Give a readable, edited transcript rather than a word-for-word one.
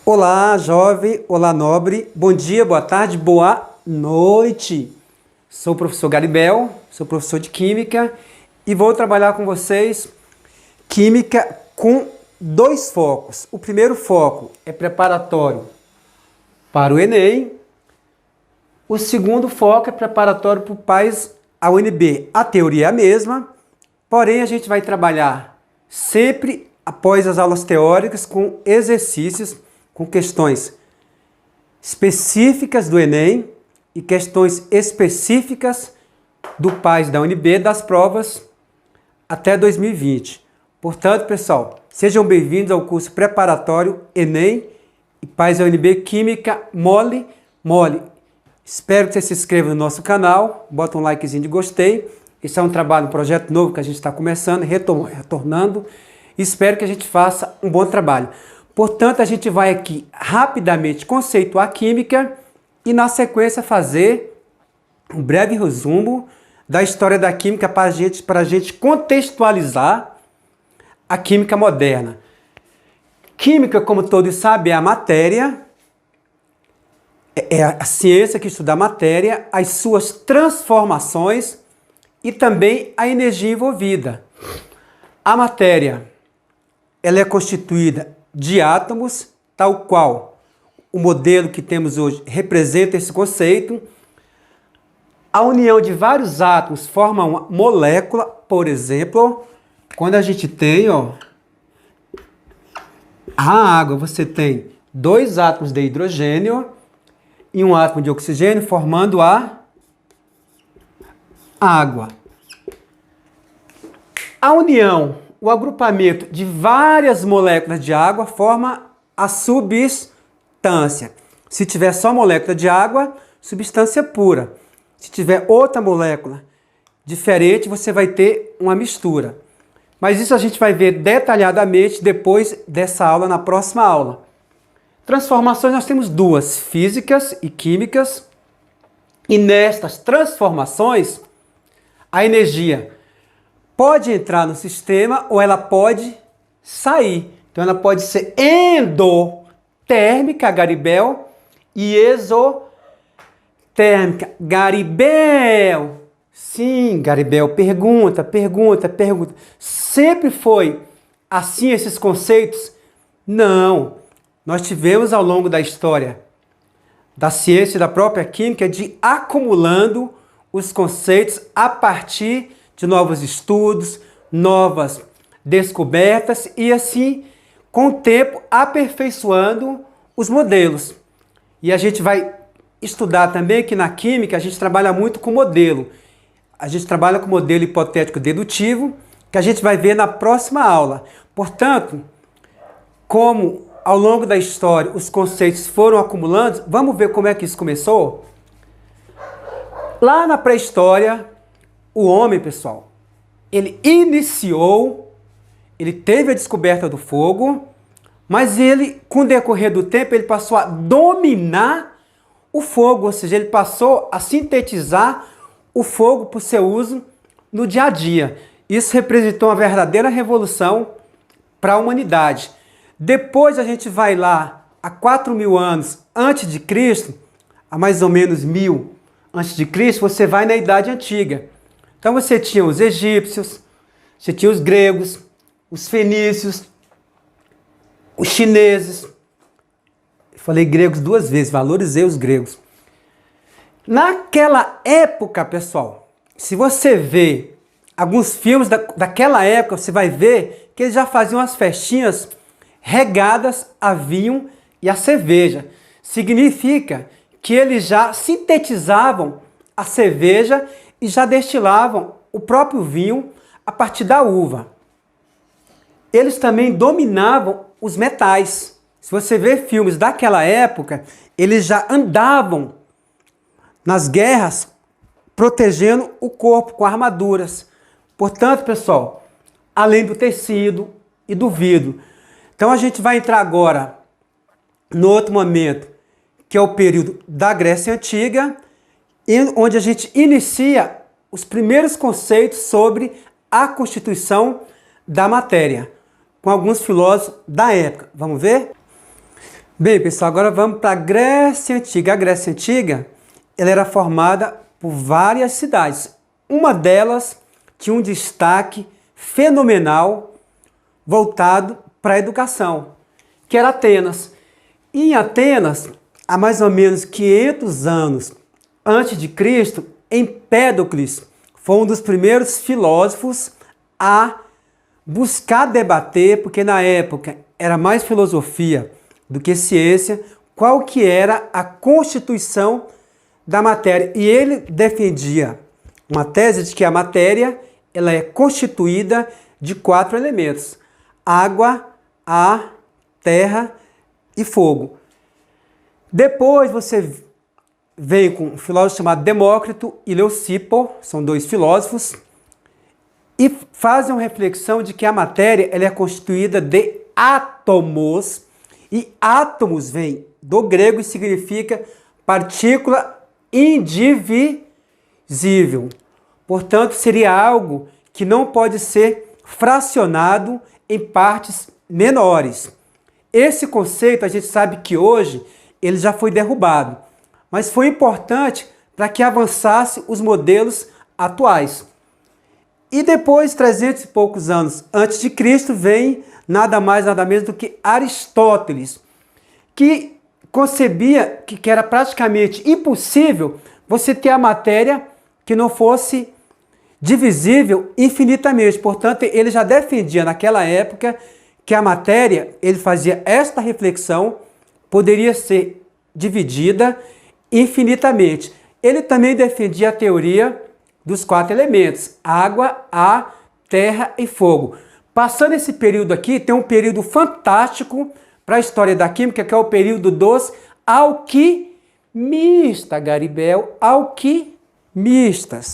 Olá, jovem, olá, nobre, bom dia, boa tarde, boa noite. Sou o professor Garibel, sou professor de Química e vou trabalhar com vocês Química com dois focos. O primeiro foco é preparatório para o Enem. O segundo foco é preparatório para o PAS, a UNB. A teoria é a mesma, porém a gente vai trabalhar sempre após as aulas teóricas com exercícios, com questões específicas do Enem e questões específicas do PAS da UNB das provas até 2020. Portanto, pessoal, sejam bem-vindos ao curso preparatório Enem e PAS da UNB Química Mole. Espero que você se inscreva no nosso canal, bota um likezinho de gostei. Esse é um trabalho, um projeto novo que a gente está começando, retornando. Espero que a gente faça um bom trabalho. Portanto, a gente vai aqui rapidamente conceituar a química e na sequência fazer um breve resumo da história da química para a gente contextualizar a química moderna. Química, como todos sabem, é a matéria, é a ciência que estuda a matéria, as suas transformações e também a energia envolvida. A matéria, ela é constituída de átomos, tal qual o modelo que temos hoje representa esse conceito. A união de vários átomos forma uma molécula, por exemplo, quando a gente tem a água, você tem dois átomos de hidrogênio e um átomo de oxigênio formando a água. A união, o agrupamento de várias moléculas de água forma a substância. Se tiver só molécula de água, substância pura. Se tiver outra molécula diferente, você vai ter uma mistura. Mas isso a gente vai ver detalhadamente depois dessa aula, na próxima aula. Transformações nós temos duas, físicas e químicas. E nestas transformações, a energia pode entrar no sistema ou ela pode sair. Então ela pode ser endotérmica, Garibel, e exotérmica. Garibel! Sim, Garibel, pergunta. Sempre foi assim esses conceitos? Não. Nós tivemos ao longo da história da ciência e da própria química de acumulando os conceitos a partir de novos estudos, novas descobertas e assim, com o tempo, aperfeiçoando os modelos. E a gente vai estudar também que na química a gente trabalha muito com modelo. A gente trabalha com modelo hipotético dedutivo, que a gente vai ver na próxima aula. Portanto, como ao longo da história os conceitos foram acumulando, vamos ver como é que isso começou? Lá na pré-história, o homem, pessoal, ele teve a descoberta do fogo, mas ele, com o decorrer do tempo, ele passou a dominar o fogo, ou seja, ele passou a sintetizar o fogo por seu uso no dia a dia. Isso representou uma verdadeira revolução para a humanidade. Depois a gente vai lá, há 4.000 anos antes de Cristo, a mais ou menos 1.000 antes de Cristo, você vai na Idade Antiga. Então você tinha os egípcios, você tinha os gregos, os fenícios, os chineses. Eu falei gregos duas vezes, valorizei os gregos. Naquela época, pessoal, se você vê alguns filmes daquela época, você vai ver que eles já faziam as festinhas regadas a vinho e a cerveja. Significa que eles já sintetizavam a cerveja e já destilavam o próprio vinho a partir da uva. Eles também dominavam os metais. Se você vê filmes daquela época, eles já andavam nas guerras protegendo o corpo com armaduras. Portanto, pessoal, além do tecido e do vidro. Então a gente vai entrar agora no outro momento, que é o período da Grécia Antiga, onde a gente inicia os primeiros conceitos sobre a constituição da matéria, com alguns filósofos da época. Vamos ver? Bem, pessoal, agora vamos para a Grécia Antiga. A Grécia Antiga, ela era formada por várias cidades. Uma delas tinha um destaque fenomenal voltado para a educação, que era Atenas. E em Atenas, há mais ou menos 500 anos antes de Cristo, Empédocles foi um dos primeiros filósofos a buscar debater, porque na época era mais filosofia do que ciência, qual que era a constituição da matéria. E ele defendia uma tese de que a matéria ela é constituída de 4 elementos: água, ar, terra e fogo. Depois você vem com um filósofo chamado Demócrito e Leucipo, são 2 filósofos, e fazem uma reflexão de que a matéria ela é constituída de átomos, e átomos vem do grego e significa partícula indivisível. Portanto, seria algo que não pode ser fracionado em partes menores. Esse conceito a gente sabe que hoje ele já foi derrubado, mas foi importante para que avançasse os modelos atuais. E depois, 300 e poucos anos antes de Cristo, vem nada mais, nada menos do que Aristóteles, que concebia que era praticamente impossível você ter a matéria que não fosse divisível infinitamente. Portanto, ele já defendia naquela época que a matéria, ele fazia esta reflexão, poderia ser dividida infinitamente. Ele também defendia a teoria dos 4 elementos: água, ar, terra e fogo. Passando esse período aqui, tem um período fantástico para a história da química, que é o período dos alquimistas, Garibel, alquimistas.